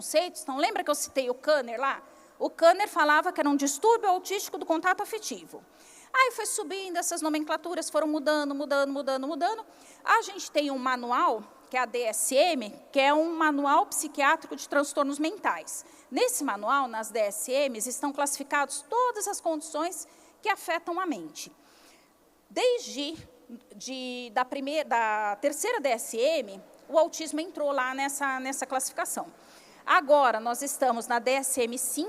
conceitos. Então, lembra que eu citei o Kanner lá? O Kanner falava que era um distúrbio autístico do contato afetivo. Aí foi subindo, essas nomenclaturas foram mudando. A gente tem um manual, que é a DSM, que é um manual psiquiátrico de transtornos mentais. Nesse manual, nas DSMs, estão classificados todas as condições que afetam a mente. Desde da terceira DSM, o autismo entrou lá nessa classificação. Agora, nós estamos na DSM-5,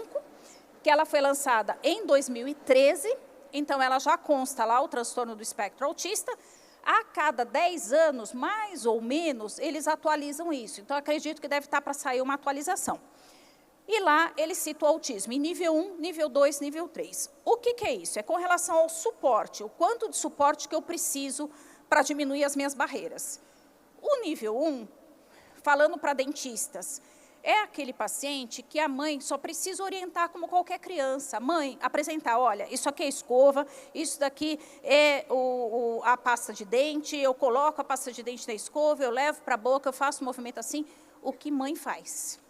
que ela foi lançada em 2013, então ela já consta lá o transtorno do espectro autista. A cada 10 anos, mais ou menos, eles atualizam isso. Então, acredito que deve estar para sair uma atualização. E lá, ele cita o autismo em nível 1, nível 2, nível 3. O que é isso? É com relação ao suporte, o quanto de suporte que eu preciso para diminuir as minhas barreiras. O nível 1, falando para dentistas, é aquele paciente que a mãe só precisa orientar como qualquer criança. Mãe, apresentar, olha, isso aqui é escova, isso daqui é a pasta de dente, eu coloco a pasta de dente na escova, eu levo para a boca, eu faço um movimento assim. O que mãe faz?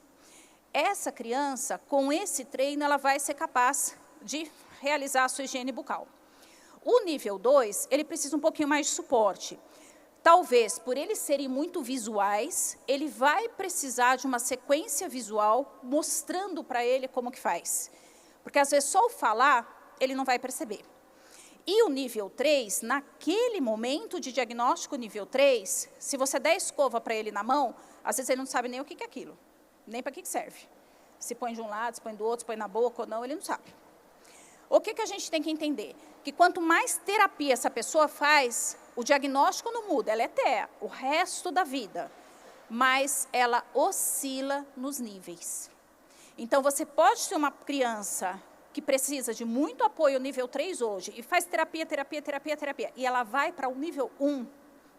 Essa criança, com esse treino, ela vai ser capaz de realizar a sua higiene bucal. O nível 2, ele precisa um pouquinho mais de suporte. Talvez, por eles serem muito visuais, ele vai precisar de uma sequência visual mostrando para ele como que faz. Porque, às vezes, só o falar, ele não vai perceber. E o nível 3, naquele momento de diagnóstico nível 3, se você der escova para ele na mão, às vezes ele não sabe nem o que é aquilo, nem para que serve. Se põe de um lado, se põe do outro, se põe na boca ou não, ele não sabe. O que a gente tem que entender? Que quanto mais terapia essa pessoa faz, o diagnóstico não muda, ela é TEA, o resto da vida, mas ela oscila nos níveis. Então, você pode ser uma criança que precisa de muito apoio nível 3 hoje, e faz terapia, e ela vai para o nível 1.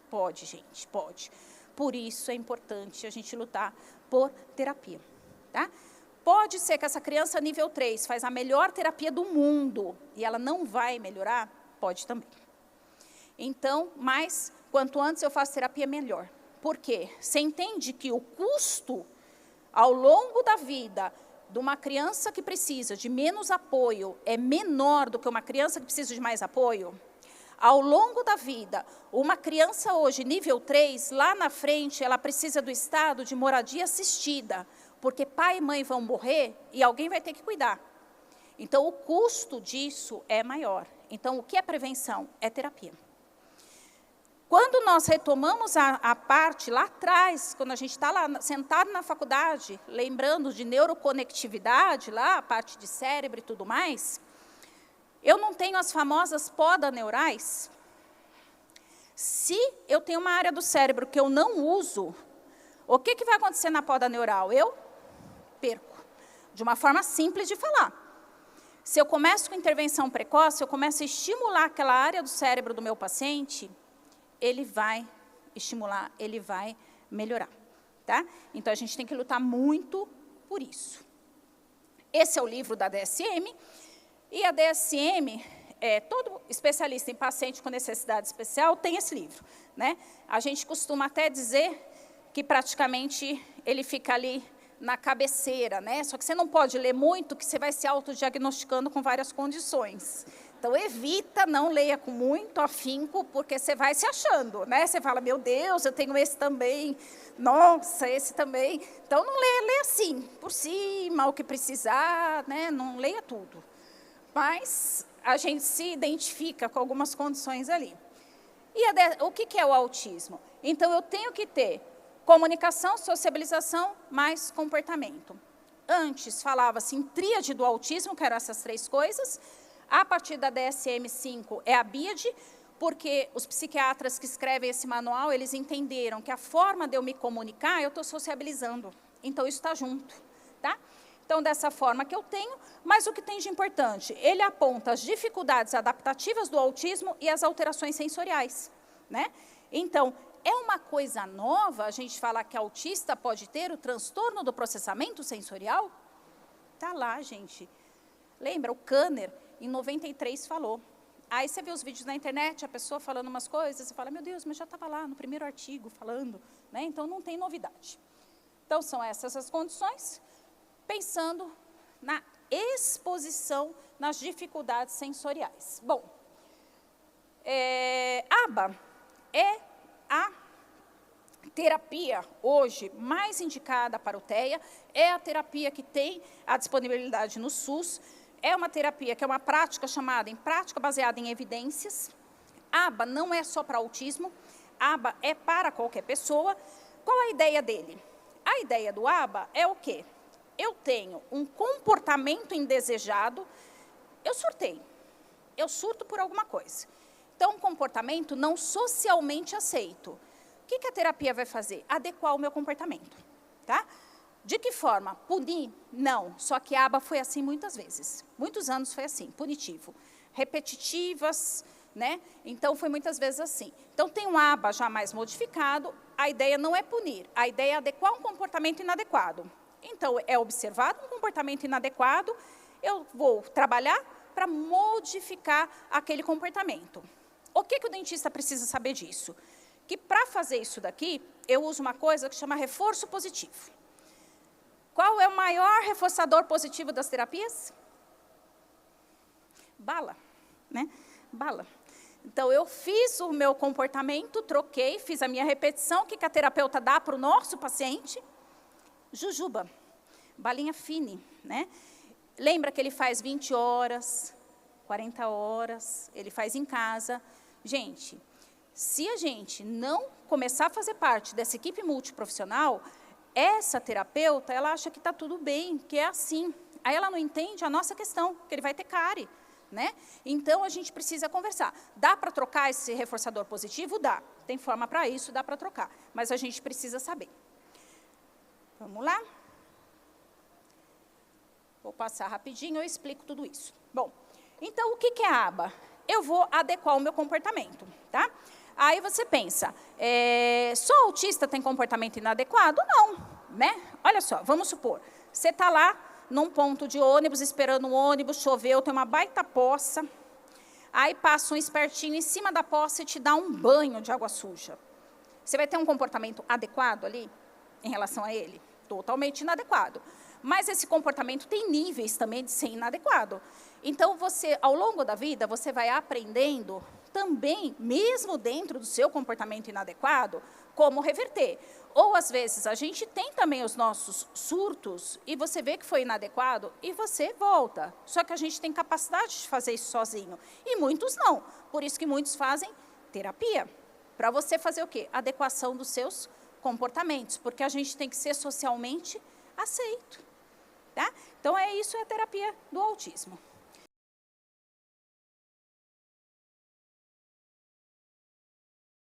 Pode, gente, pode. Por isso é importante a gente lutar por terapia, tá? Pode ser que essa criança nível 3 faz a melhor terapia do mundo e ela não vai melhorar? Pode também. Então, mas quanto antes eu faço terapia, melhor. Por quê? Você entende que o custo ao longo da vida de uma criança que precisa de menos apoio é menor do que uma criança que precisa de mais apoio? Ao longo da vida, uma criança hoje, nível 3, lá na frente, ela precisa do estado de moradia assistida, porque pai e mãe vão morrer e alguém vai ter que cuidar. Então, o custo disso é maior. Então, o que é prevenção? É terapia. Quando nós retomamos a parte lá atrás, quando a gente está lá sentado na faculdade, lembrando de neuroconectividade, lá, a parte de cérebro e tudo mais, eu não tenho as famosas podas neurais. Se eu tenho uma área do cérebro que eu não uso, o que vai acontecer na poda neural? Eu perco. De uma forma simples de falar. Se eu começo com intervenção precoce, eu começo a estimular aquela área do cérebro do meu paciente, ele vai estimular, ele vai melhorar. Tá? Então, a gente tem que lutar muito por isso. Esse é o livro da DSM, e a DSM, todo especialista em paciente com necessidade especial tem esse livro. Né? A gente costuma até dizer que praticamente ele fica ali na cabeceira, né? Só que você não pode ler muito, que você vai se autodiagnosticando com várias condições. Então, evita, não leia com muito afinco, porque você vai se achando, né? Você fala, meu Deus, eu tenho esse também, nossa, esse também. Então, não leia assim, por cima, o que precisar, né? Não leia tudo. Mas a gente se identifica com algumas condições ali. E o que é o autismo? Então, eu tenho que ter comunicação, sociabilização, mais comportamento. Antes, falava-se em tríade do autismo, que eram essas 3 coisas. A partir da DSM-5 é a bíade, porque os psiquiatras que escrevem esse manual, eles entenderam que a forma de eu me comunicar, eu estou sociabilizando. Então, isso está junto. Tá? Então, dessa forma que eu tenho, mas o que tem de importante? Ele aponta as dificuldades adaptativas do autismo e as alterações sensoriais. Né? Então, é uma coisa nova a gente falar que autista pode ter o transtorno do processamento sensorial? Está lá, gente. Lembra, o Kanner, em 93, falou. Aí você vê os vídeos na internet, a pessoa falando umas coisas, você fala, meu Deus, mas já estava lá no primeiro artigo falando. Né? Então, não tem novidade. Então, são essas as condições. pensando na exposição nas dificuldades sensoriais. Bom, ABA é a terapia hoje mais indicada para o TEA, é a terapia que tem a disponibilidade no SUS, é uma terapia que é uma prática chamada em prática baseada em evidências. ABA não é só para autismo, ABA é para qualquer pessoa. Qual a ideia dele? A ideia do ABA é o quê? Eu tenho um comportamento indesejado, eu surto por alguma coisa. Então, um comportamento não socialmente aceito. O que a terapia vai fazer? Adequar o meu comportamento, tá? De que forma? Punir? Não, só que a ABA foi assim muitas vezes. Muitos anos foi assim, punitivo. Repetitivas, né? Então, foi muitas vezes assim. Então, tem um ABA já mais modificado, a ideia não é punir, a ideia é adequar um comportamento inadequado. Então, é observado um comportamento inadequado, eu vou trabalhar para modificar aquele comportamento. O que o dentista precisa saber disso? Que para fazer isso daqui, eu uso uma coisa que chama reforço positivo. Qual é o maior reforçador positivo das terapias? Bala, né? Bala. Então, eu fiz o meu comportamento, troquei, fiz a minha repetição, o que a terapeuta dá para o nosso paciente? Jujuba, balinha fine, né? Lembra que ele faz 20 horas, 40 horas, ele faz em casa. Gente, se a gente não começar a fazer parte dessa equipe multiprofissional, essa terapeuta, ela acha que está tudo bem, que é assim. Aí ela não entende a nossa questão, que ele vai ter cárie, né? Então, a gente precisa conversar. Dá para trocar esse reforçador positivo? Dá. Tem forma para isso, dá para trocar. Mas a gente precisa saber. Vamos lá? Vou passar rapidinho, eu explico tudo isso. Bom, então, o que é a ABA? Eu vou adequar o meu comportamento, tá? Aí você pensa, só autista tem comportamento inadequado? Não, né? Olha só, vamos supor, você está lá num ponto de ônibus, esperando um ônibus, choveu, tem uma baita poça, aí passa um espertinho em cima da poça e te dá um banho de água suja. Você vai ter um comportamento adequado ali, em relação a ele? Totalmente inadequado. Mas esse comportamento tem níveis também de ser inadequado. Então, você, ao longo da vida, você vai aprendendo também, mesmo dentro do seu comportamento inadequado, como reverter. Ou, às vezes, a gente tem também os nossos surtos e você vê que foi inadequado e você volta. Só que a gente tem capacidade de fazer isso sozinho. E muitos não. Por isso que muitos fazem terapia. Para você fazer o quê? Adequação dos seus comportamentos. Porque a gente tem que ser socialmente aceito. Tá? Então, é isso, é a terapia do autismo.